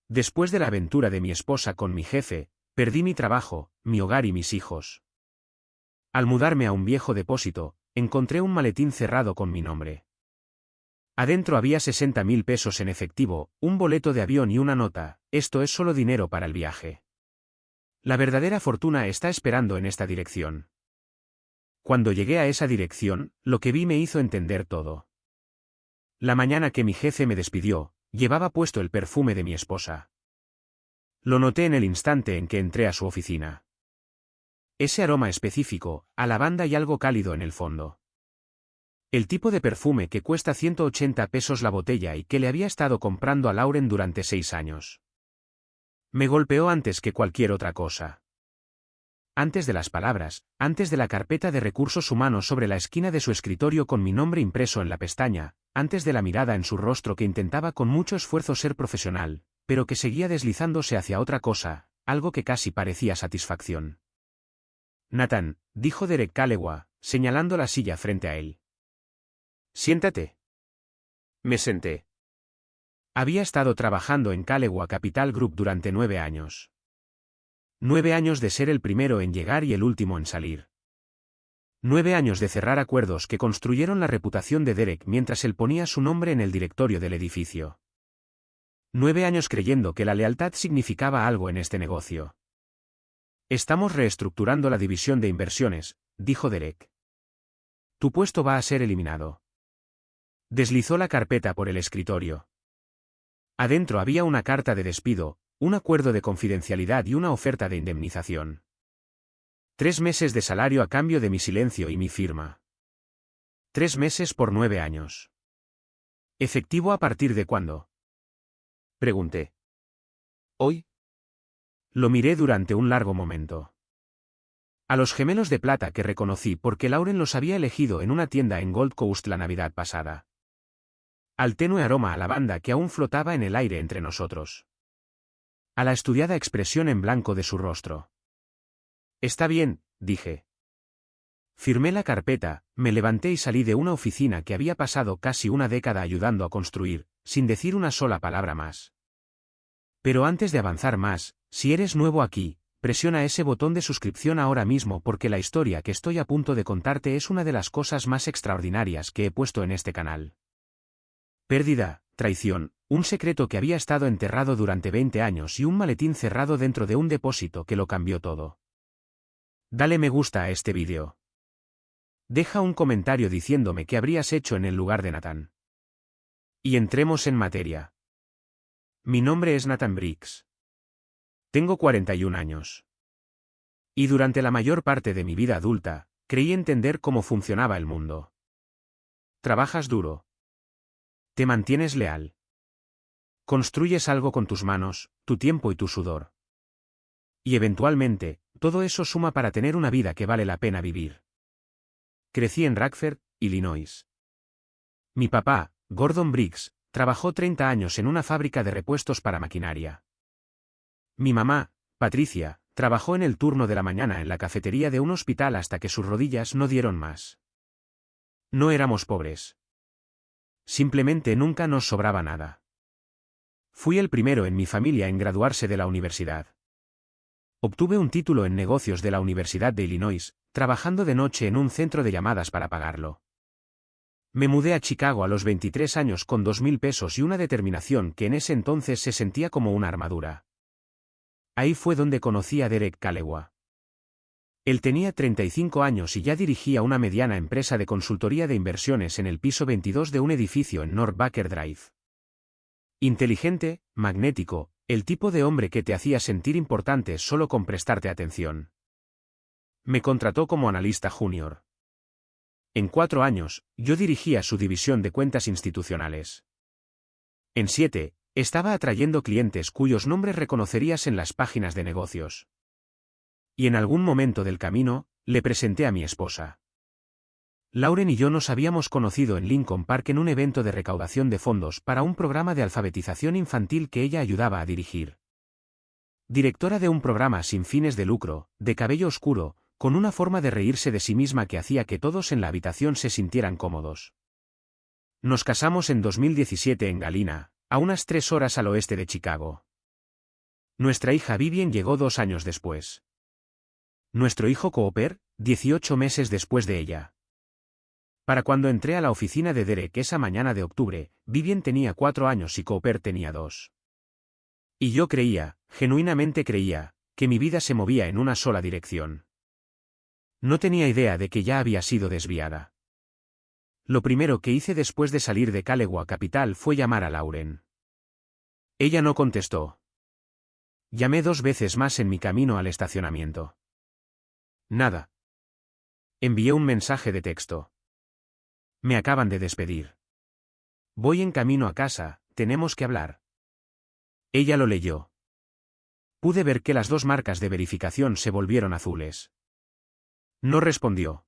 Después de la aventura de mi esposa con mi jefe, perdí mi trabajo, mi hogar y mis hijos. Al mudarme a un viejo depósito, encontré un maletín cerrado con mi nombre. Adentro había 60.000 pesos en efectivo, un boleto de avión y una nota: esto es solo dinero para el viaje. La verdadera fortuna está esperando en esta dirección. Cuando llegué a esa dirección, lo que vi me hizo entender todo. La mañana que mi jefe me despidió, llevaba puesto el perfume de mi esposa. Lo noté en el instante en que entré a su oficina. Ese aroma específico, a lavanda y algo cálido en el fondo. El tipo de perfume que cuesta 180 pesos la botella y que le había estado comprando a Lauren durante 6 años. Me golpeó antes que cualquier otra cosa. Antes de las palabras, antes de la carpeta de recursos humanos sobre la esquina de su escritorio con mi nombre impreso en la pestaña, antes de la mirada en su rostro que intentaba con mucho esfuerzo ser profesional, pero que seguía deslizándose hacia otra cosa, algo que casi parecía satisfacción. Nathan, dijo Derek Callewa, señalando la silla frente a él. Siéntate. Me senté. Había estado trabajando en Callewa Capital Group durante 9 años. 9 años de ser el primero en llegar y el último en salir. 9 años de cerrar acuerdos que construyeron la reputación de Derek mientras él ponía su nombre en el directorio del edificio. 9 años creyendo que la lealtad significaba algo en este negocio. Estamos reestructurando la división de inversiones, dijo Derek. Tu puesto va a ser eliminado. Deslizó la carpeta por el escritorio. Adentro había una carta de despido, un acuerdo de confidencialidad y una oferta de indemnización. 3 meses de salario a cambio de mi silencio y mi firma. 3 meses por 9 años. ¿Efectivo a partir de cuándo? Pregunté. ¿Hoy? Lo miré durante un largo momento. A los gemelos de plata que reconocí porque Lauren los había elegido en una tienda en Gold Coast la Navidad pasada. Al tenue aroma a lavanda que aún flotaba en el aire entre nosotros. A la estudiada expresión en blanco de su rostro. Está bien, dije. Firmé la carpeta, me levanté y salí de una oficina que había pasado casi una década ayudando a construir, sin decir una sola palabra más. Pero antes de avanzar más, si eres nuevo aquí, presiona ese botón de suscripción ahora mismo porque la historia que estoy a punto de contarte es una de las cosas más extraordinarias que he puesto en este canal. Pérdida, traición, un secreto que había estado enterrado durante 20 años y un maletín cerrado dentro de un depósito que lo cambió todo. Dale me gusta a este vídeo. Deja un comentario diciéndome qué habrías hecho en el lugar de Nathan. Y entremos en materia. Mi nombre es Nathan Briggs. Tengo 41 años. Y durante la mayor parte de mi vida adulta, creí entender cómo funcionaba el mundo. Trabajas duro. Te mantienes leal. Construyes algo con tus manos, tu tiempo y tu sudor. Y eventualmente, todo eso suma para tener una vida que vale la pena vivir. Crecí en Radford, Illinois. Mi papá, Gordon Briggs, trabajó 30 años en una fábrica de repuestos para maquinaria. Mi mamá, Patricia, trabajó en el turno de la mañana en la cafetería de un hospital hasta que sus rodillas no dieron más. No éramos pobres. Simplemente nunca nos sobraba nada. Fui el primero en mi familia en graduarse de la universidad. Obtuve un título en negocios de la Universidad de Illinois, trabajando de noche en un centro de llamadas para pagarlo. Me mudé a Chicago a los 23 años con 2.000 pesos y una determinación que en ese entonces se sentía como una armadura. Ahí fue donde conocí a Derek Callewa. Él tenía 35 años y ya dirigía una mediana empresa de consultoría de inversiones en el piso 22 de un edificio en North Baker Drive. Inteligente, magnético, el tipo de hombre que te hacía sentir importante solo con prestarte atención. Me contrató como analista junior. En 4 años, yo dirigía su división de cuentas institucionales. En 7, estaba atrayendo clientes cuyos nombres reconocerías en las páginas de negocios. Y en algún momento del camino, le presenté a mi esposa. Lauren y yo nos habíamos conocido en Lincoln Park en un evento de recaudación de fondos para un programa de alfabetización infantil que ella ayudaba a dirigir. Directora de un programa sin fines de lucro, de cabello oscuro, con una forma de reírse de sí misma que hacía que todos en la habitación se sintieran cómodos. Nos casamos en 2017 en Galena, a unas 3 horas al oeste de Chicago. Nuestra hija Vivien llegó 2 años después. Nuestro hijo Cooper, 18 meses después de ella. Para cuando entré a la oficina de Derek esa mañana de octubre, Vivien tenía 4 años y Cooper tenía 2. Y yo creía, genuinamente creía, que mi vida se movía en una sola dirección. No tenía idea de que ya había sido desviada. Lo primero que hice después de salir de Calewa Capital fue llamar a Lauren. Ella no contestó. Llamé 2 veces más en mi camino al estacionamiento. Nada. Envié un mensaje de texto. Me acaban de despedir. Voy en camino a casa, tenemos que hablar. Ella lo leyó. Pude ver que las 2 marcas de verificación se volvieron azules. No respondió.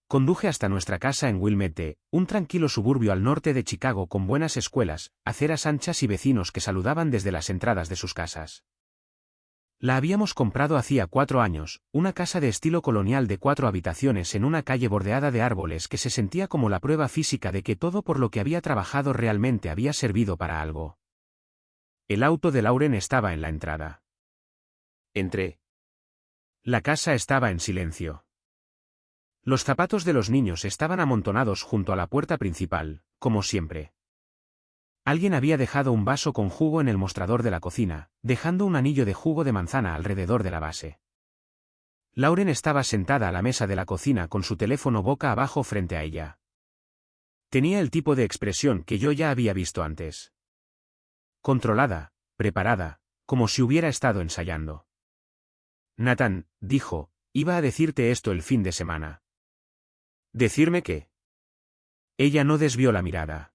Conduje hasta nuestra casa en Wilmette, un tranquilo suburbio al norte de Chicago con buenas escuelas, aceras anchas y vecinos que saludaban desde las entradas de sus casas. La habíamos comprado hacía 4 años, una casa de estilo colonial de 4 habitaciones en una calle bordeada de árboles que se sentía como la prueba física de que todo por lo que había trabajado realmente había servido para algo. El auto de Lauren estaba en la entrada. Entré. La casa estaba en silencio. Los zapatos de los niños estaban amontonados junto a la puerta principal, como siempre. Alguien había dejado un vaso con jugo en el mostrador de la cocina, dejando un anillo de jugo de manzana alrededor de la base. Lauren estaba sentada a la mesa de la cocina con su teléfono boca abajo frente a ella. Tenía el tipo de expresión que yo ya había visto antes. Controlada, preparada, como si hubiera estado ensayando. Nathan, dijo, iba a decirte esto el fin de semana. ¿Decirme qué? Ella no desvió la mirada.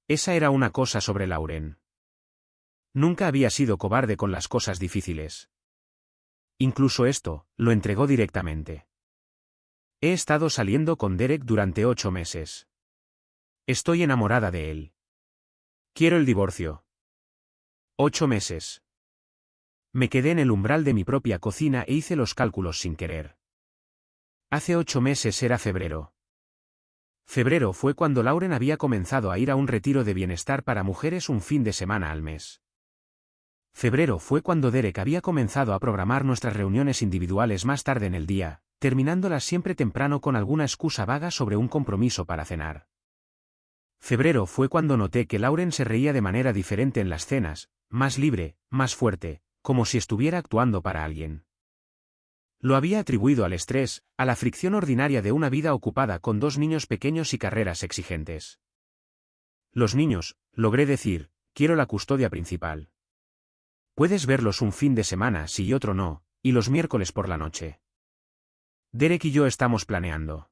Esa era una cosa sobre Lauren. Nunca había sido cobarde con las cosas difíciles. Incluso esto, lo entregó directamente. He estado saliendo con Derek durante 8 meses. Estoy enamorada de él. Quiero el divorcio. 8 meses. Me quedé en el umbral de mi propia cocina e hice los cálculos sin querer. Hace 8 meses era febrero. Febrero fue cuando Lauren había comenzado a ir a un retiro de bienestar para mujeres un fin de semana al mes. Febrero fue cuando Derek había comenzado a programar nuestras reuniones individuales más tarde en el día, terminándolas siempre temprano con alguna excusa vaga sobre un compromiso para cenar. Febrero fue cuando noté que Lauren se reía de manera diferente en las cenas, más libre, más fuerte, como si estuviera actuando para alguien. Lo había atribuido al estrés, a la fricción ordinaria de una vida ocupada con 2 niños pequeños y carreras exigentes. Los niños, logré decir, quiero la custodia principal. Puedes verlos un fin de semana sí y otro no, y los miércoles por la noche. Derek y yo estamos planeando.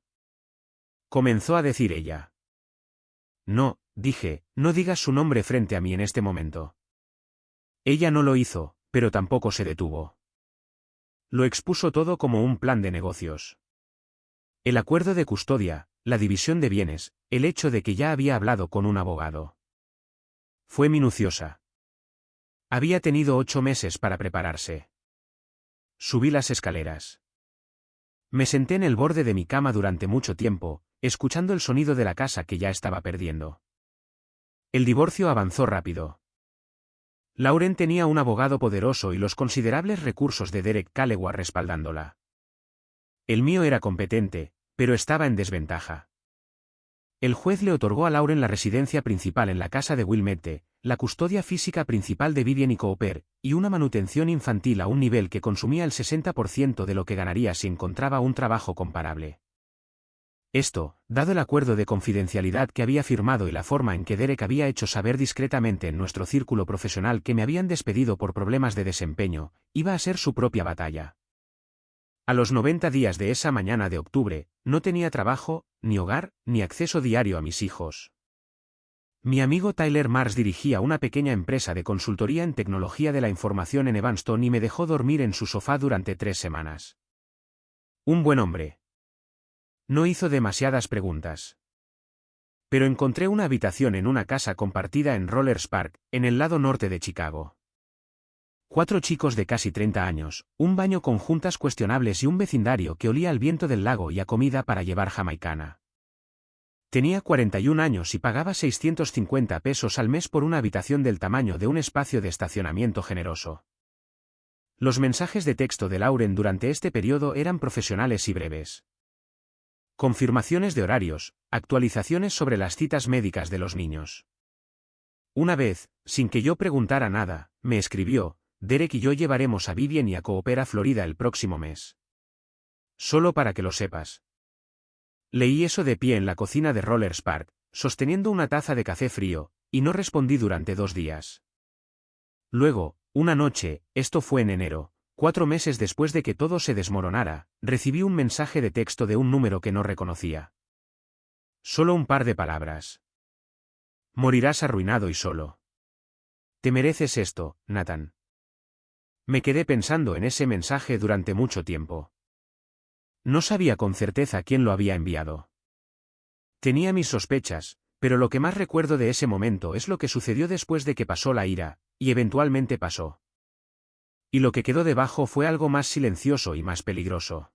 Comenzó a decir ella. No, dije, no digas su nombre frente a mí en este momento. Ella no lo hizo, pero tampoco se detuvo. Lo expuso todo como un plan de negocios. El acuerdo de custodia, la división de bienes, el hecho de que ya había hablado con un abogado. Fue minuciosa. Había tenido 8 meses para prepararse. Subí las escaleras. Me senté en el borde de mi cama durante mucho tiempo, escuchando el sonido de la casa que ya estaba perdiendo. El divorcio avanzó rápido. Lauren tenía un abogado poderoso y los considerables recursos de Derek Calewa respaldándola. El mío era competente, pero estaba en desventaja. El juez le otorgó a Lauren la residencia principal en la casa de Wilmette, la custodia física principal de Vivien y Cooper, y una manutención infantil a un nivel que consumía el 60% de lo que ganaría si encontraba un trabajo comparable. Esto, dado el acuerdo de confidencialidad que había firmado y la forma en que Derek había hecho saber discretamente en nuestro círculo profesional que me habían despedido por problemas de desempeño, iba a ser su propia batalla. A los 90 días de esa mañana de octubre, no tenía trabajo, ni hogar, ni acceso diario a mis hijos. Mi amigo Tyler Mars dirigía una pequeña empresa de consultoría en tecnología de la información en Evanston y me dejó dormir en su sofá durante 3 semanas. Un buen hombre. No hizo demasiadas preguntas. Pero encontré una habitación en una casa compartida en Rollers Park, en el lado norte de Chicago. 4 chicos de casi 30 años, un baño con juntas cuestionables y un vecindario que olía al viento del lago y a comida para llevar jamaicana. Tenía 41 años y pagaba 650 pesos al mes por una habitación del tamaño de un espacio de estacionamiento generoso. Los mensajes de texto de Lauren durante este periodo eran profesionales y breves. Confirmaciones de horarios, actualizaciones sobre las citas médicas de los niños. Una vez, sin que yo preguntara nada, me escribió: Derek y yo llevaremos a Vivian y a Cooper a Florida el próximo mes. Solo para que lo sepas. Leí eso de pie en la cocina de Rollers Park, sosteniendo una taza de café frío, y no respondí durante 2 días. Luego, una noche, esto fue en enero, 4 meses después de que todo se desmoronara, recibí un mensaje de texto de un número que no reconocía. Solo un par de palabras. Morirás arruinado y solo. Te mereces esto, Nathan. Me quedé pensando en ese mensaje durante mucho tiempo. No sabía con certeza quién lo había enviado. Tenía mis sospechas, pero lo que más recuerdo de ese momento es lo que sucedió después de que pasó la ira, y eventualmente pasó. Y lo que quedó debajo fue algo más silencioso y más peligroso.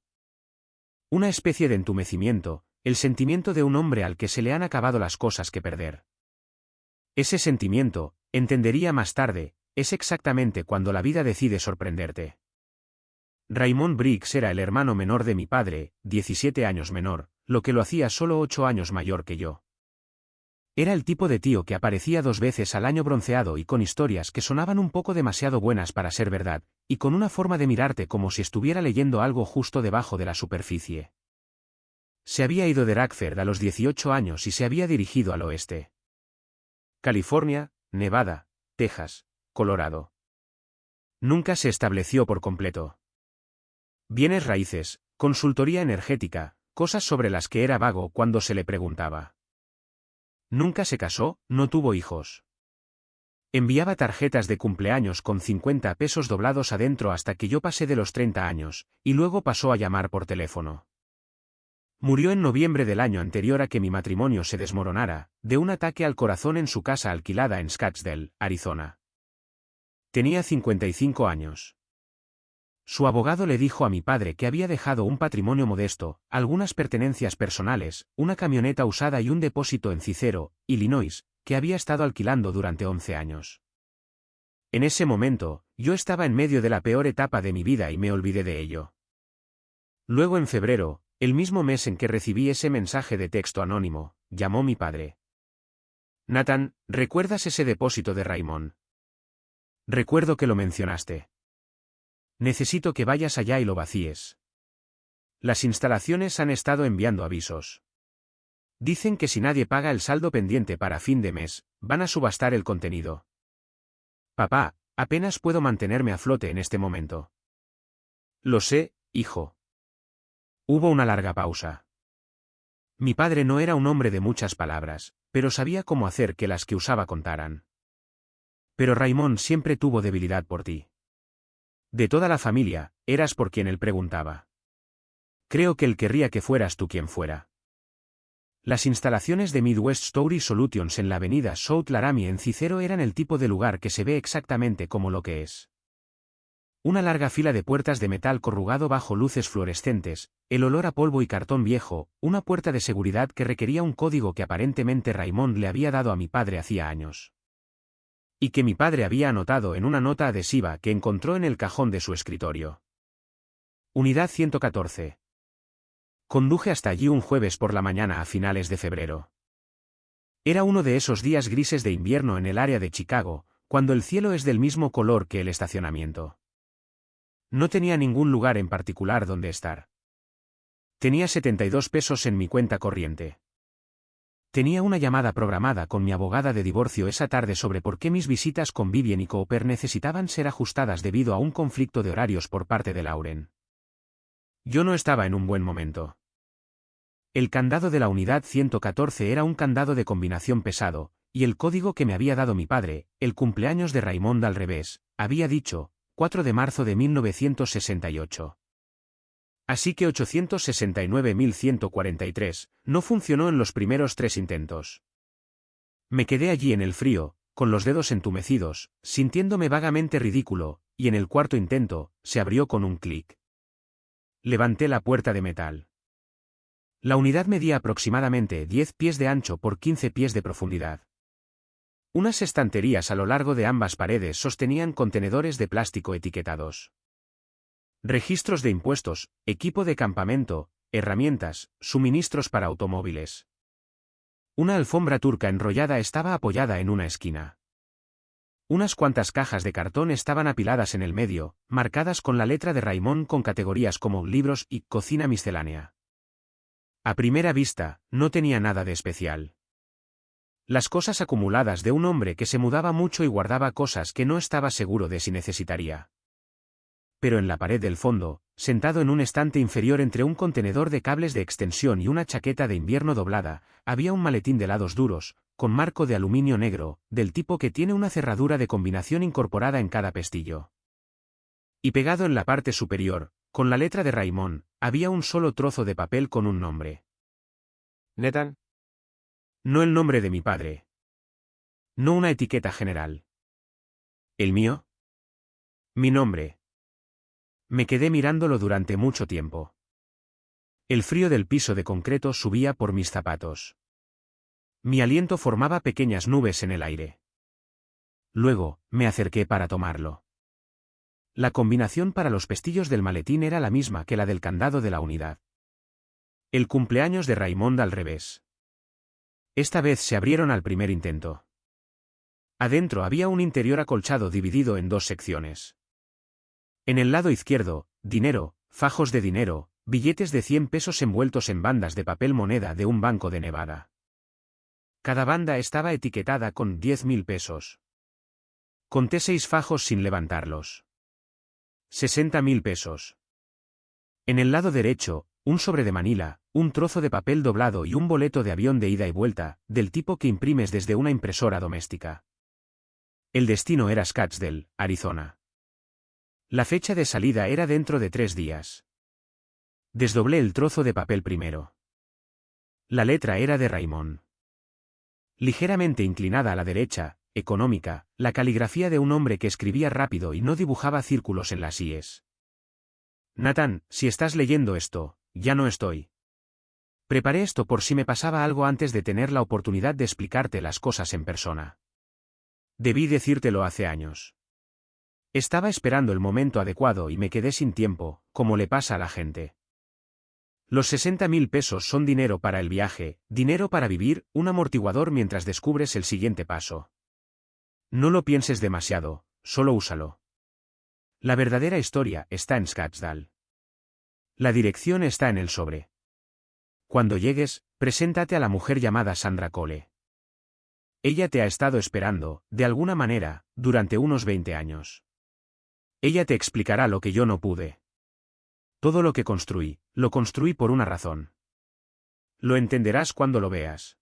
Una especie de entumecimiento, el sentimiento de un hombre al que se le han acabado las cosas que perder. Ese sentimiento, entendería más tarde, es exactamente cuando la vida decide sorprenderte. Raymond Briggs era el hermano menor de mi padre, 17 años menor, lo que lo hacía solo 8 años mayor que yo. Era el tipo de tío que aparecía 2 veces al año bronceado y con historias que sonaban un poco demasiado buenas para ser verdad, y con una forma de mirarte como si estuviera leyendo algo justo debajo de la superficie. Se había ido de Radford a los 18 años y se había dirigido al oeste. California, Nevada, Texas, Colorado. Nunca se estableció por completo. Bienes raíces, consultoría energética, cosas sobre las que era vago cuando se le preguntaba. Nunca se casó, no tuvo hijos. Enviaba tarjetas de cumpleaños con 50 pesos doblados adentro hasta que yo pasé de los 30 años, y luego pasó a llamar por teléfono. Murió en noviembre del año anterior a que mi matrimonio se desmoronara, de un ataque al corazón en su casa alquilada en Scottsdale, Arizona. Tenía 55 años. Su abogado le dijo a mi padre que había dejado un patrimonio modesto, algunas pertenencias personales, una camioneta usada y un depósito en Cicero, Illinois, que había estado alquilando durante 11 años. En ese momento, yo estaba en medio de la peor etapa de mi vida y me olvidé de ello. Luego en febrero, el mismo mes en que recibí ese mensaje de texto anónimo, llamó mi padre. Nathan, ¿recuerdas ese depósito de Raymond? Recuerdo que lo mencionaste. Necesito que vayas allá y lo vacíes. Las instalaciones han estado enviando avisos. Dicen que si nadie paga el saldo pendiente para fin de mes, van a subastar el contenido. Papá, apenas puedo mantenerme a flote en este momento. Lo sé, hijo. Hubo una larga pausa. Mi padre no era un hombre de muchas palabras, pero sabía cómo hacer que las que usaba contaran. Pero Raymond siempre tuvo debilidad por ti. De toda la familia, eras por quien él preguntaba. Creo que él querría que fueras tú quien fuera. Las instalaciones de Midwest Story Solutions en la avenida South Laramie en Cicero eran el tipo de lugar que se ve exactamente como lo que es. Una larga fila de puertas de metal corrugado bajo luces fluorescentes, el olor a polvo y cartón viejo, una puerta de seguridad que requería un código que aparentemente Raymond le había dado a mi padre hacía años. Y que mi padre había anotado en una nota adhesiva que encontró en el cajón de su escritorio. Unidad 114. Conduje hasta allí un jueves por la mañana a finales de febrero. Era uno de esos días grises de invierno en el área de Chicago, cuando el cielo es del mismo color que el estacionamiento. No tenía ningún lugar en particular donde estar. Tenía 72 pesos en mi cuenta corriente. Tenía una llamada programada con mi abogada de divorcio esa tarde sobre por qué mis visitas con Vivian y Cooper necesitaban ser ajustadas debido a un conflicto de horarios por parte de Lauren. Yo no estaba en un buen momento. El candado de la unidad 114 era un candado de combinación pesado, y el código que me había dado mi padre, el cumpleaños de Raymond al revés, había dicho, 4 de marzo de 1968. Así que 869.143, no funcionó en los primeros 3 intentos. Me quedé allí en el frío, con los dedos entumecidos, sintiéndome vagamente ridículo, y en el cuarto intento, se abrió con un clic. Levanté la puerta de metal. La unidad medía aproximadamente 10 pies de ancho por 15 pies de profundidad. Unas estanterías a lo largo de ambas paredes sostenían contenedores de plástico etiquetados. Registros de impuestos, equipo de campamento, herramientas, suministros para automóviles. Una alfombra turca enrollada estaba apoyada en una esquina. Unas cuantas cajas de cartón estaban apiladas en el medio, marcadas con la letra de Raymond con categorías como libros y cocina miscelánea. A primera vista, no tenía nada de especial. Las cosas acumuladas de un hombre que se mudaba mucho y guardaba cosas que no estaba seguro de si necesitaría. Pero en la pared del fondo, sentado en un estante inferior entre un contenedor de cables de extensión y una chaqueta de invierno doblada, había un maletín de lados duros, con marco de aluminio negro, del tipo que tiene una cerradura de combinación incorporada en cada pestillo. Y pegado en la parte superior, con la letra de Raymond, había un solo trozo de papel con un nombre. Nathan. No el nombre de mi padre. No una etiqueta general. ¿El mío? Mi nombre. Me quedé mirándolo durante mucho tiempo. El frío del piso de concreto subía por mis zapatos. Mi aliento formaba pequeñas nubes en el aire. Luego, me acerqué para tomarlo. La combinación para los pestillos del maletín era la misma que la del candado de la unidad. El cumpleaños de Raymond al revés. Esta vez se abrieron al primer intento. Adentro había un interior acolchado dividido en dos secciones. En el lado izquierdo, dinero, fajos de dinero, billetes de 100 pesos envueltos en bandas de papel moneda de un banco de Nevada. Cada banda estaba etiquetada con 10.000 pesos. Conté 6 fajos sin levantarlos. 60.000 pesos. En el lado derecho, un sobre de Manila, un trozo de papel doblado y un boleto de avión de ida y vuelta, del tipo que imprimes desde una impresora doméstica. El destino era Scottsdale, Arizona. La fecha de salida era dentro de 3 días. Desdoblé el trozo de papel primero. La letra era de Raymond. Ligeramente inclinada a la derecha, económica, la caligrafía de un hombre que escribía rápido y no dibujaba círculos en las íes. Nathan, si estás leyendo esto, ya no estoy. Preparé esto por si me pasaba algo antes de tener la oportunidad de explicarte las cosas en persona. Debí decírtelo hace años. Estaba esperando el momento adecuado y me quedé sin tiempo, como le pasa a la gente. Los 60.000 pesos son dinero para el viaje, dinero para vivir, un amortiguador mientras descubres el siguiente paso. No lo pienses demasiado, solo úsalo. La verdadera historia está en Scottsdale. La dirección está en el sobre. Cuando llegues, preséntate a la mujer llamada Sandra Cole. Ella te ha estado esperando, de alguna manera, durante unos 20 años. Ella te explicará lo que yo no pude. Todo lo que construí, lo construí por una razón. Lo entenderás cuando lo veas.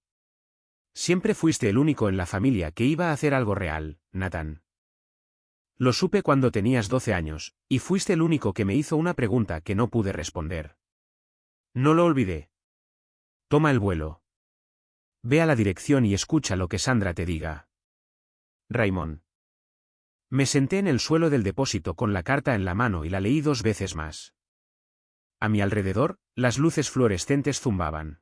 Siempre fuiste el único en la familia que iba a hacer algo real, Nathan. Lo supe cuando tenías 12 años, y fuiste el único que me hizo una pregunta que no pude responder. No lo olvidé. Toma el vuelo. Ve a la dirección y escucha lo que Sandra te diga. Raymond. Me senté en el suelo del depósito con la carta en la mano y la leí 2 veces más. A mi alrededor, las luces fluorescentes zumbaban.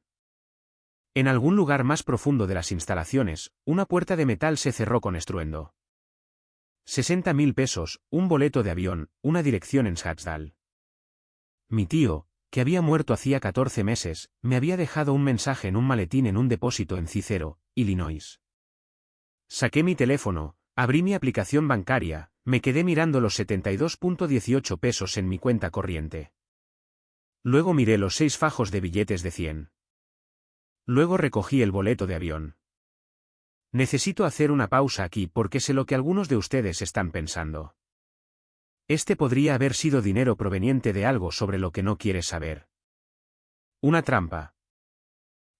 En algún lugar más profundo de las instalaciones, una puerta de metal se cerró con estruendo. 60.000 pesos, un boleto de avión, una dirección en Scottsdale. Mi tío, que había muerto hacía 14 meses, me había dejado un mensaje en un maletín en un depósito en Cicero, Illinois. Saqué mi teléfono, abrí mi aplicación bancaria, me quedé mirando los 72.18 pesos en mi cuenta corriente. Luego miré los 6 fajos de billetes de 100. Luego recogí el boleto de avión. Necesito hacer una pausa aquí porque sé lo que algunos de ustedes están pensando. Este podría haber sido dinero proveniente de algo sobre lo que no quieres saber. Una trampa.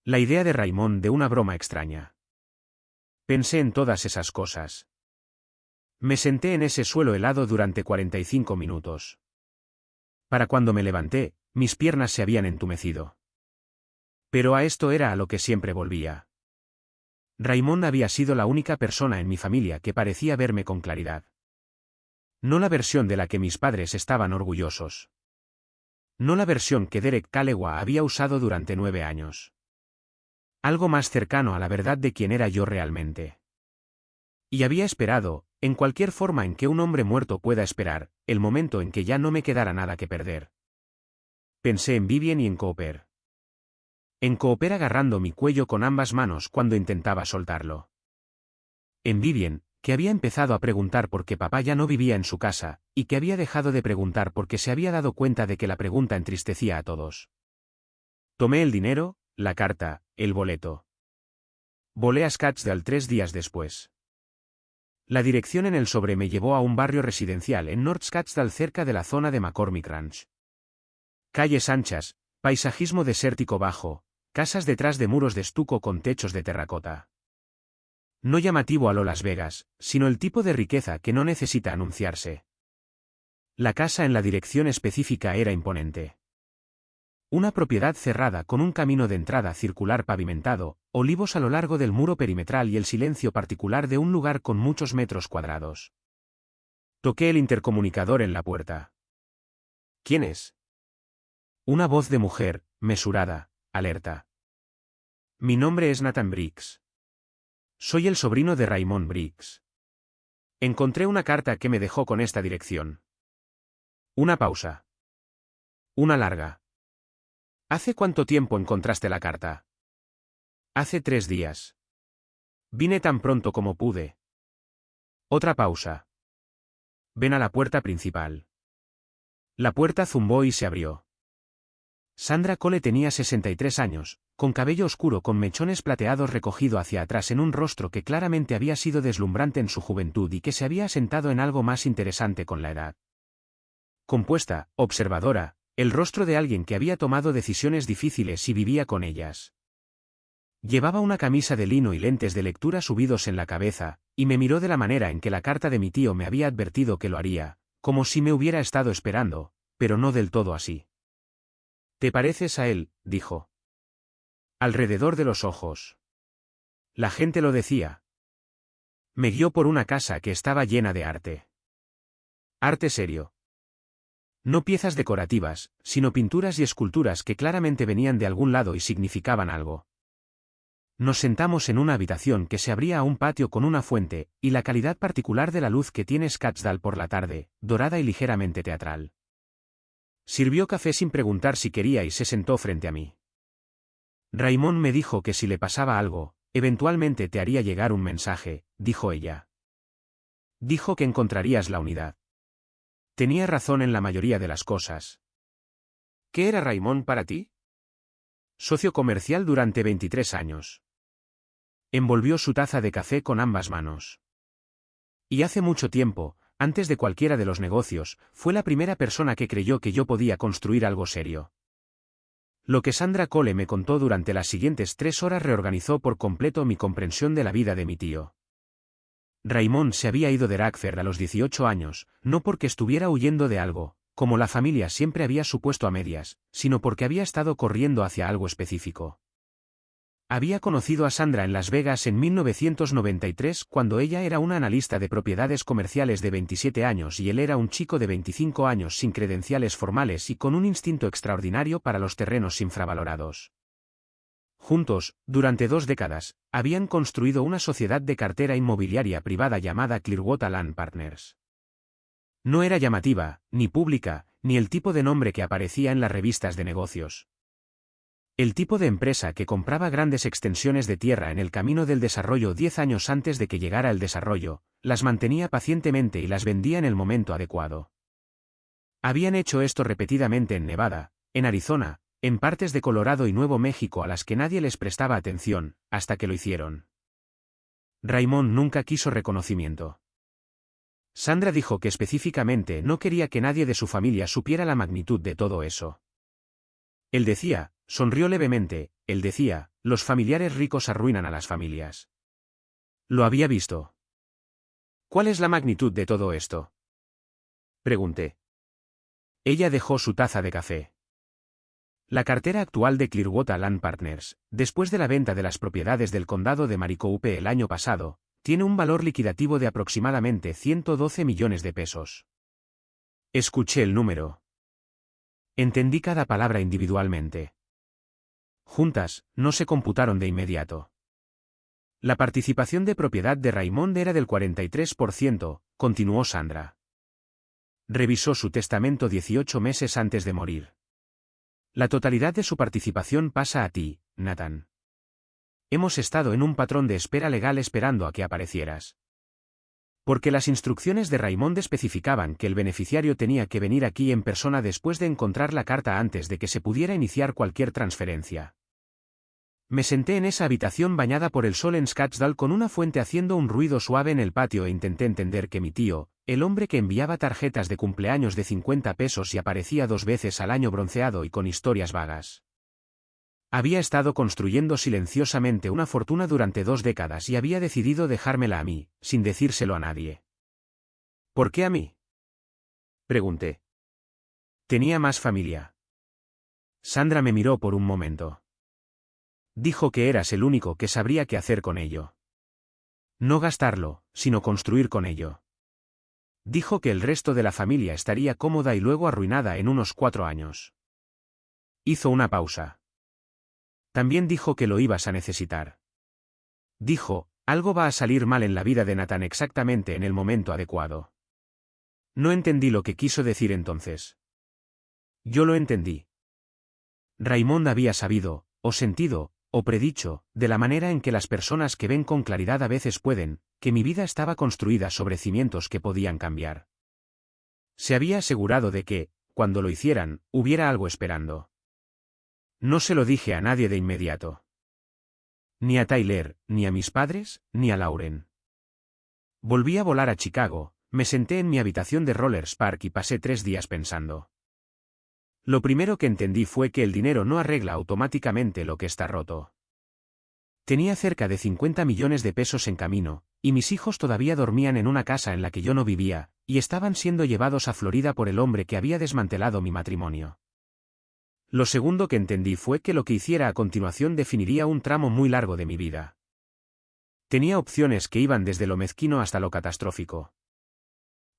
La idea de Raymond de una broma extraña. Pensé en todas esas cosas. Me senté en ese suelo helado durante 45 minutos. Para cuando me levanté, mis piernas se habían entumecido. Pero a esto era a lo que siempre volvía. Raymond había sido la única persona en mi familia que parecía verme con claridad. No la versión de la que mis padres estaban orgullosos. No la versión que Derek Callewa había usado durante 9 años. Algo más cercano a la verdad de quién era yo realmente. Y había esperado, en cualquier forma en que un hombre muerto pueda esperar, el momento en que ya no me quedara nada que perder. Pensé en Vivien y en Cooper. En Cooper agarrando mi cuello con ambas manos cuando intentaba soltarlo. En Vivien, que había empezado a preguntar por qué papá ya no vivía en su casa, y que había dejado de preguntar porque se había dado cuenta de que la pregunta entristecía a todos. Tomé el dinero, la carta, el boleto. Volé a Scottsdale 3 días después. La dirección en el sobre me llevó a un barrio residencial en North Scottsdale cerca de la zona de McCormick Ranch. Calles anchas, paisajismo desértico bajo, casas detrás de muros de estuco con techos de terracota. No llamativo a lo Las Vegas, sino el tipo de riqueza que no necesita anunciarse. La casa en la dirección específica era imponente. Una propiedad cerrada con un camino de entrada circular pavimentado, olivos a lo largo del muro perimetral y el silencio particular de un lugar con muchos metros cuadrados. Toqué el intercomunicador en la puerta. ¿Quién es? Una voz de mujer, mesurada, alerta. Mi nombre es Nathan Briggs. Soy el sobrino de Raymond Briggs. Encontré una carta que me dejó con esta dirección. Una pausa. Una larga. ¿Hace cuánto tiempo encontraste la carta? Hace 3 días. Vine tan pronto como pude. Otra pausa. Ven a la puerta principal. La puerta zumbó y se abrió. Sandra Cole tenía 63 años, con cabello oscuro con mechones plateados recogido hacia atrás en un rostro que claramente había sido deslumbrante en su juventud y que se había asentado en algo más interesante con la edad. Compuesta, observadora, el rostro de alguien que había tomado decisiones difíciles y vivía con ellas. Llevaba una camisa de lino y lentes de lectura subidos en la cabeza, y me miró de la manera en que la carta de mi tío me había advertido que lo haría, como si me hubiera estado esperando, pero no del todo así. «¿Te pareces a él?», dijo. Alrededor de los ojos. La gente lo decía. Me guió por una casa que estaba llena de arte. Arte serio. No piezas decorativas, sino pinturas y esculturas que claramente venían de algún lado y significaban algo. Nos sentamos en una habitación que se abría a un patio con una fuente, y la calidad particular de la luz que tiene Scottsdale por la tarde, dorada y ligeramente teatral. Sirvió café sin preguntar si quería y se sentó frente a mí. Raymond me dijo que si le pasaba algo, eventualmente te haría llegar un mensaje, dijo ella. Dijo que encontrarías la unidad. Tenía razón en la mayoría de las cosas. ¿Qué era Raymond para ti? Socio comercial durante 23 años. Envolvió su taza de café con ambas manos. Y hace mucho tiempo, antes de cualquiera de los negocios, fue la primera persona que creyó que yo podía construir algo serio. Lo que Sandra Cole me contó durante las siguientes 3 horas reorganizó por completo mi comprensión de la vida de mi tío. Raymond se había ido de Radford a los 18 años, no porque estuviera huyendo de algo, como la familia siempre había supuesto a medias, sino porque había estado corriendo hacia algo específico. Había conocido a Sandra en Las Vegas en 1993 cuando ella era una analista de propiedades comerciales de 27 años y él era un chico de 25 años sin credenciales formales y con un instinto extraordinario para los terrenos infravalorados. Juntos, durante 2 décadas, habían construido una sociedad de cartera inmobiliaria privada llamada Clearwater Land Partners. No era llamativa, ni pública, ni el tipo de nombre que aparecía en las revistas de negocios. El tipo de empresa que compraba grandes extensiones de tierra en el camino del desarrollo 10 años antes de que llegara el desarrollo, las mantenía pacientemente y las vendía en el momento adecuado. Habían hecho esto repetidamente en Nevada, en Arizona, en partes de Colorado y Nuevo México a las que nadie les prestaba atención, hasta que lo hicieron. Raymond nunca quiso reconocimiento. Sandra dijo que específicamente no quería que nadie de su familia supiera la magnitud de todo eso. Él decía, sonrió levemente, él decía, los familiares ricos arruinan a las familias. Lo había visto. ¿Cuál es la magnitud de todo esto?, pregunté. Ella dejó su taza de café. La cartera actual de Clearwater Land Partners, después de la venta de las propiedades del condado de Maricopa el año pasado, tiene un valor liquidativo de aproximadamente 112 millones de pesos. Escuché el número. Entendí cada palabra individualmente. Juntas, no se computaron de inmediato. La participación de propiedad de Raymond era del 43%, continuó Sandra. Revisó su testamento 18 meses antes de morir. La totalidad de su participación pasa a ti, Nathan. Hemos estado en un patrón de espera legal esperando a que aparecieras. Porque las instrucciones de Raymond especificaban que el beneficiario tenía que venir aquí en persona después de encontrar la carta antes de que se pudiera iniciar cualquier transferencia. Me senté en esa habitación bañada por el sol en Scottsdale con una fuente haciendo un ruido suave en el patio e intenté entender que mi tío, el hombre que enviaba tarjetas de cumpleaños de 50 pesos y aparecía 2 veces al año bronceado y con historias vagas, había estado construyendo silenciosamente una fortuna durante 2 décadas y había decidido dejármela a mí, sin decírselo a nadie. ¿Por qué a mí?, pregunté. Tenía más familia. Sandra me miró por un momento. Dijo que eras el único que sabría qué hacer con ello. No gastarlo, sino construir con ello. Dijo que el resto de la familia estaría cómoda y luego arruinada en unos 4 años. Hizo una pausa. También dijo que lo ibas a necesitar. Dijo, algo va a salir mal en la vida de Nathan exactamente en el momento adecuado. No entendí lo que quiso decir entonces. Yo lo entendí. Raymond había sabido, o sentido, o predicho, de la manera en que las personas que ven con claridad a veces pueden, que mi vida estaba construida sobre cimientos que podían cambiar. Se había asegurado de que, cuando lo hicieran, hubiera algo esperando. No se lo dije a nadie de inmediato. Ni a Tyler, ni a mis padres, ni a Lauren. Volví a volar a Chicago, me senté en mi habitación de Rollers Park y pasé 3 días pensando. Lo primero que entendí fue que el dinero no arregla automáticamente lo que está roto. Tenía cerca de 50 millones de pesos en camino, y mis hijos todavía dormían en una casa en la que yo no vivía, y estaban siendo llevados a Florida por el hombre que había desmantelado mi matrimonio. Lo segundo que entendí fue que lo que hiciera a continuación definiría un tramo muy largo de mi vida. Tenía opciones que iban desde lo mezquino hasta lo catastrófico.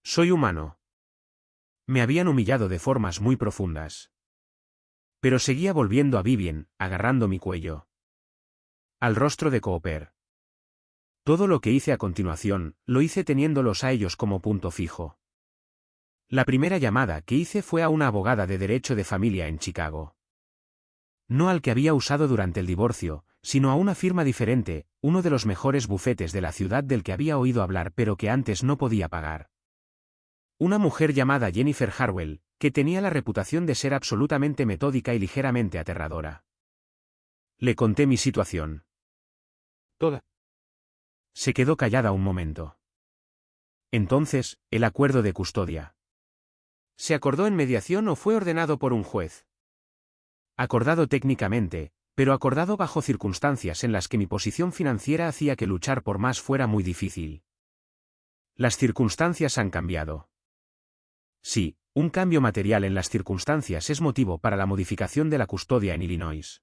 Soy humano. Me habían humillado de formas muy profundas. Pero seguía volviendo a Vivien, agarrando mi cuello. Al rostro de Cooper. Todo lo que hice a continuación, lo hice teniéndolos a ellos como punto fijo. La primera llamada que hice fue a una abogada de derecho de familia en Chicago. No al que había usado durante el divorcio, sino a una firma diferente, uno de los mejores bufetes de la ciudad del que había oído hablar pero que antes no podía pagar. Una mujer llamada Jennifer Harwell, que tenía la reputación de ser absolutamente metódica y ligeramente aterradora. Le conté mi situación. Toda. Se quedó callada un momento. Entonces, el acuerdo de custodia. ¿Se acordó en mediación o fue ordenado por un juez? Acordado técnicamente, pero acordado bajo circunstancias en las que mi posición financiera hacía que luchar por más fuera muy difícil. Las circunstancias han cambiado. Sí, un cambio material en las circunstancias es motivo para la modificación de la custodia en Illinois.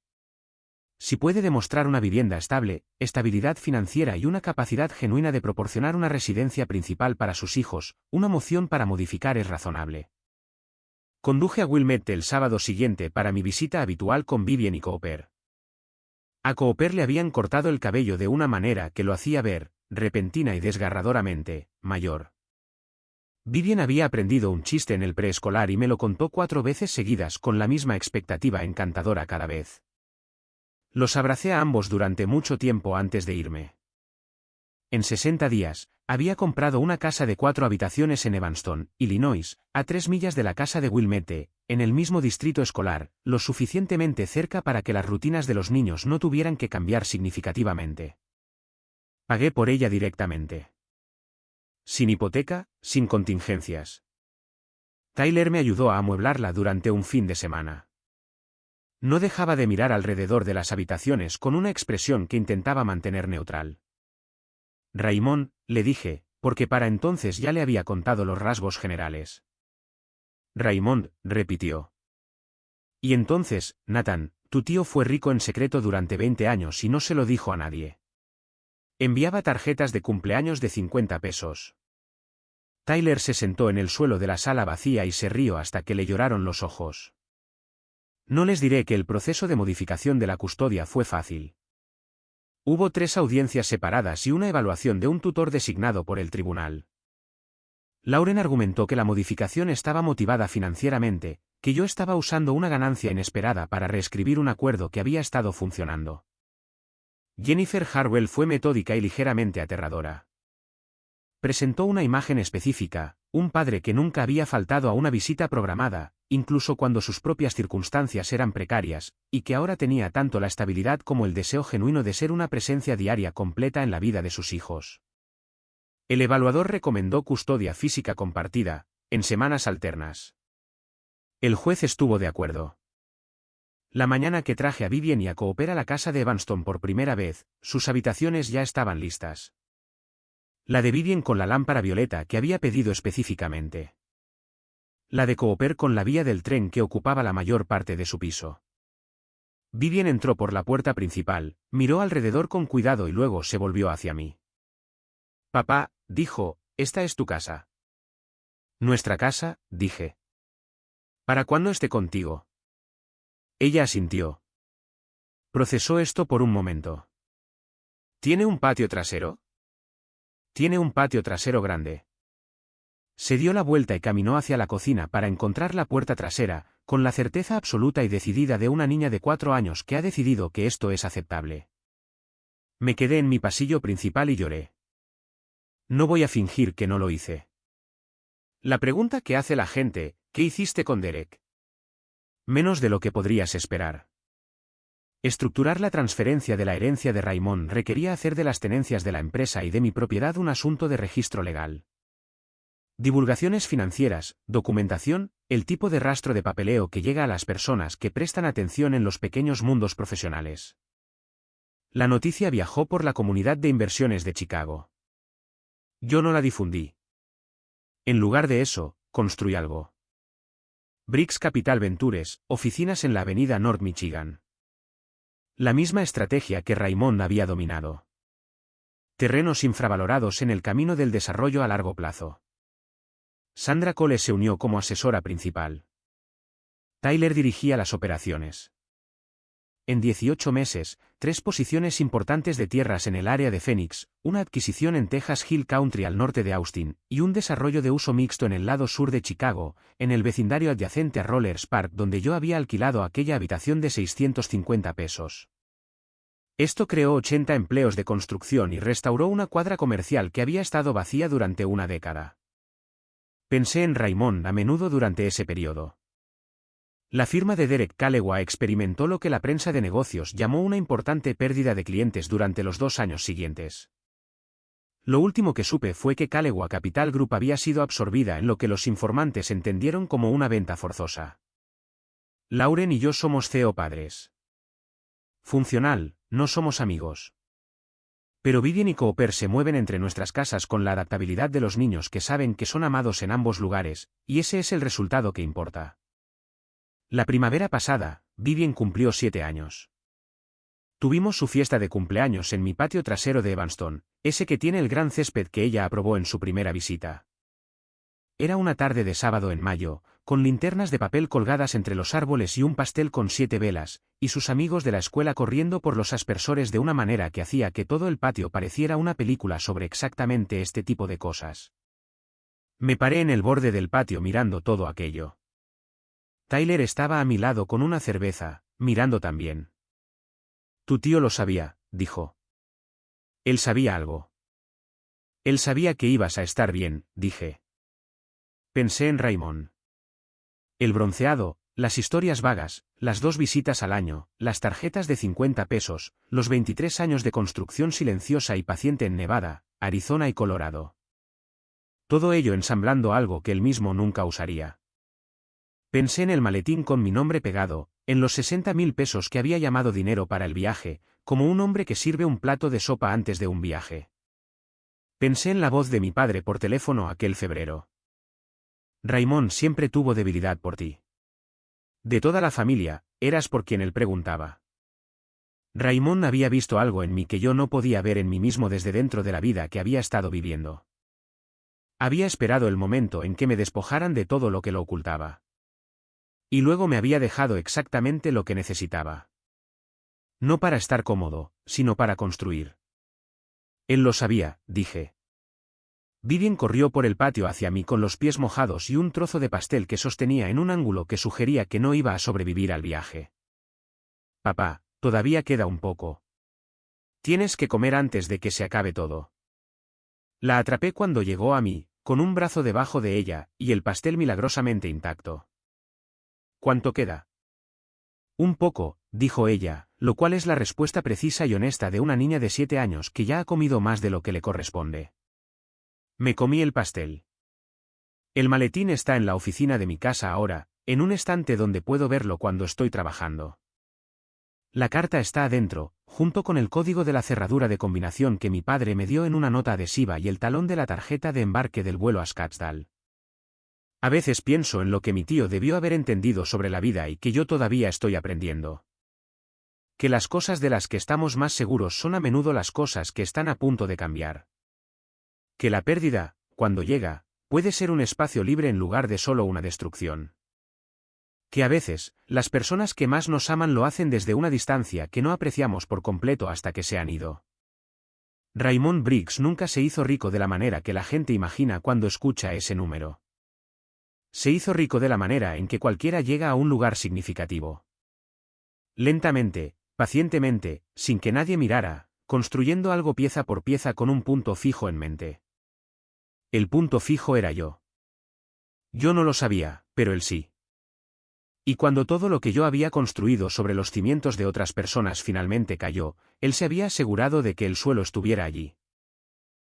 Si puede demostrar una vivienda estable, estabilidad financiera y una capacidad genuina de proporcionar una residencia principal para sus hijos, una moción para modificar es razonable. Conduje a Wilmette el sábado siguiente para mi visita habitual con Vivien y Cooper. A Cooper le habían cortado el cabello de una manera que lo hacía ver, repentina y desgarradoramente, mayor. Vivien había aprendido un chiste en el preescolar y me lo contó 4 veces seguidas con la misma expectativa encantadora cada vez. Los abracé a ambos durante mucho tiempo antes de irme. En 60 días, había comprado una casa de 4 habitaciones en Evanston, Illinois, a 3 millas de la casa de Wilmette, en el mismo distrito escolar, lo suficientemente cerca para que las rutinas de los niños no tuvieran que cambiar significativamente. Pagué por ella directamente. Sin hipoteca, sin contingencias. Tyler me ayudó a amueblarla durante un fin de semana. No dejaba de mirar alrededor de las habitaciones con una expresión que intentaba mantener neutral. Raymond, le dije, porque para entonces ya le había contado los rasgos generales. Raymond, repitió. Y entonces, Nathan, tu tío fue rico en secreto durante 20 años y no se lo dijo a nadie. Enviaba tarjetas de cumpleaños de 50 pesos. Tyler se sentó en el suelo de la sala vacía y se rió hasta que le lloraron los ojos. No les diré que el proceso de modificación de la custodia fue fácil. Hubo 3 audiencias separadas y una evaluación de un tutor designado por el tribunal. Lauren argumentó que la modificación estaba motivada financieramente, que yo estaba usando una ganancia inesperada para reescribir un acuerdo que había estado funcionando. Jennifer Harwell fue metódica y ligeramente aterradora. Presentó una imagen específica, un padre que nunca había faltado a una visita programada, incluso cuando sus propias circunstancias eran precarias, y que ahora tenía tanto la estabilidad como el deseo genuino de ser una presencia diaria completa en la vida de sus hijos. El evaluador recomendó custodia física compartida, en semanas alternas. El juez estuvo de acuerdo. La mañana que traje a Vivian y a Cooper a la casa de Evanston por primera vez, sus habitaciones ya estaban listas. La de Vivian con la lámpara violeta que había pedido específicamente. La de Cooper con la vía del tren que ocupaba la mayor parte de su piso. Vivian entró por la puerta principal, miró alrededor con cuidado y luego se volvió hacia mí. Papá, dijo, esta es tu casa. Nuestra casa, dije. ¿Para cuándo esté contigo? Ella asintió. Procesó esto por un momento. ¿Tiene un patio trasero? Tiene un patio trasero grande. Se dio la vuelta y caminó hacia la cocina para encontrar la puerta trasera, con la certeza absoluta y decidida de una niña de 4 años que ha decidido que esto es aceptable. Me quedé en mi pasillo principal y lloré. No voy a fingir que no lo hice. La pregunta que hace la gente, ¿qué hiciste con Derek? Menos de lo que podrías esperar. Estructurar la transferencia de la herencia de Raymond requería hacer de las tenencias de la empresa y de mi propiedad un asunto de registro legal. Divulgaciones financieras, documentación, el tipo de rastro de papeleo que llega a las personas que prestan atención en los pequeños mundos profesionales. La noticia viajó por la comunidad de inversiones de Chicago. Yo no la difundí. En lugar de eso, construí algo. Bricks Capital Ventures, oficinas en la avenida North Michigan. La misma estrategia que Raymond había dominado. Terrenos infravalorados en el camino del desarrollo a largo plazo. Sandra Cole se unió como asesora principal. Tyler dirigía las operaciones. En 18 meses, 3 posiciones importantes de tierras en el área de Phoenix, una adquisición en Texas Hill Country al norte de Austin, y un desarrollo de uso mixto en el lado sur de Chicago, en el vecindario adyacente a Rollers Park donde yo había alquilado aquella habitación de $650. Esto creó 80 empleos de construcción y restauró una cuadra comercial que había estado vacía durante una década. Pensé en Raymond a menudo durante ese periodo. La firma de Derek Calewa experimentó lo que la prensa de negocios llamó una importante pérdida de clientes durante los 2 años siguientes. Lo último que supe fue que Calewa Capital Group había sido absorbida en lo que los informantes entendieron como una venta forzosa. Lauren y yo somos CEO padres. Funcional, no somos amigos. Pero Vivian y Cooper se mueven entre nuestras casas con la adaptabilidad de los niños que saben que son amados en ambos lugares, y ese es el resultado que importa. La primavera pasada, Vivian cumplió 7 años. Tuvimos su fiesta de cumpleaños en mi patio trasero de Evanston, ese que tiene el gran césped que ella aprobó en su primera visita. Era una tarde de sábado en mayo, con linternas de papel colgadas entre los árboles y un pastel con 7 velas, y sus amigos de la escuela corriendo por los aspersores de una manera que hacía que todo el patio pareciera una película sobre exactamente este tipo de cosas. Me paré en el borde del patio mirando todo aquello. Tyler estaba a mi lado con una cerveza, mirando también. Tu tío lo sabía, dijo. Él sabía algo. Él sabía que ibas a estar bien, dije. Pensé en Raymond. El bronceado, las historias vagas, las 2 visitas al año, las tarjetas de $50, los 23 años de construcción silenciosa y paciente en Nevada, Arizona y Colorado. Todo ello ensamblando algo que él mismo nunca usaría. Pensé en el maletín con mi nombre pegado, en los $60,000 que había llamado dinero para el viaje, como un hombre que sirve un plato de sopa antes de un viaje. Pensé en la voz de mi padre por teléfono aquel febrero. Raymond siempre tuvo debilidad por ti. De toda la familia, eras por quien él preguntaba. Raymond había visto algo en mí que yo no podía ver en mí mismo desde dentro de la vida que había estado viviendo. Había esperado el momento en que me despojaran de todo lo que lo ocultaba. Y luego me había dejado exactamente lo que necesitaba. No para estar cómodo, sino para construir. Él lo sabía, dije. Vivian corrió por el patio hacia mí con los pies mojados y un trozo de pastel que sostenía en un ángulo que sugería que no iba a sobrevivir al viaje. Papá, todavía queda un poco. Tienes que comer antes de que se acabe todo. La atrapé cuando llegó a mí, con un brazo debajo de ella, y el pastel milagrosamente intacto. ¿Cuánto queda? Un poco, dijo ella, lo cual es la respuesta precisa y honesta de una niña de 7 años que ya ha comido más de lo que le corresponde. Me comí el pastel. El maletín está en la oficina de mi casa ahora, en un estante donde puedo verlo cuando estoy trabajando. La carta está adentro, junto con el código de la cerradura de combinación que mi padre me dio en una nota adhesiva y el talón de la tarjeta de embarque del vuelo a Scottsdale. A veces pienso en lo que mi tío debió haber entendido sobre la vida y que yo todavía estoy aprendiendo. Que las cosas de las que estamos más seguros son a menudo las cosas que están a punto de cambiar. Que la pérdida, cuando llega, puede ser un espacio libre en lugar de solo una destrucción. Que a veces, las personas que más nos aman lo hacen desde una distancia que no apreciamos por completo hasta que se han ido. Raymond Briggs nunca se hizo rico de la manera que la gente imagina cuando escucha ese número. Se hizo rico de la manera en que cualquiera llega a un lugar significativo. Lentamente, pacientemente, sin que nadie mirara, construyendo algo pieza por pieza con un punto fijo en mente. El punto fijo era yo. Yo no lo sabía, pero él sí. Y cuando todo lo que yo había construido sobre los cimientos de otras personas finalmente cayó, él se había asegurado de que el suelo estuviera allí.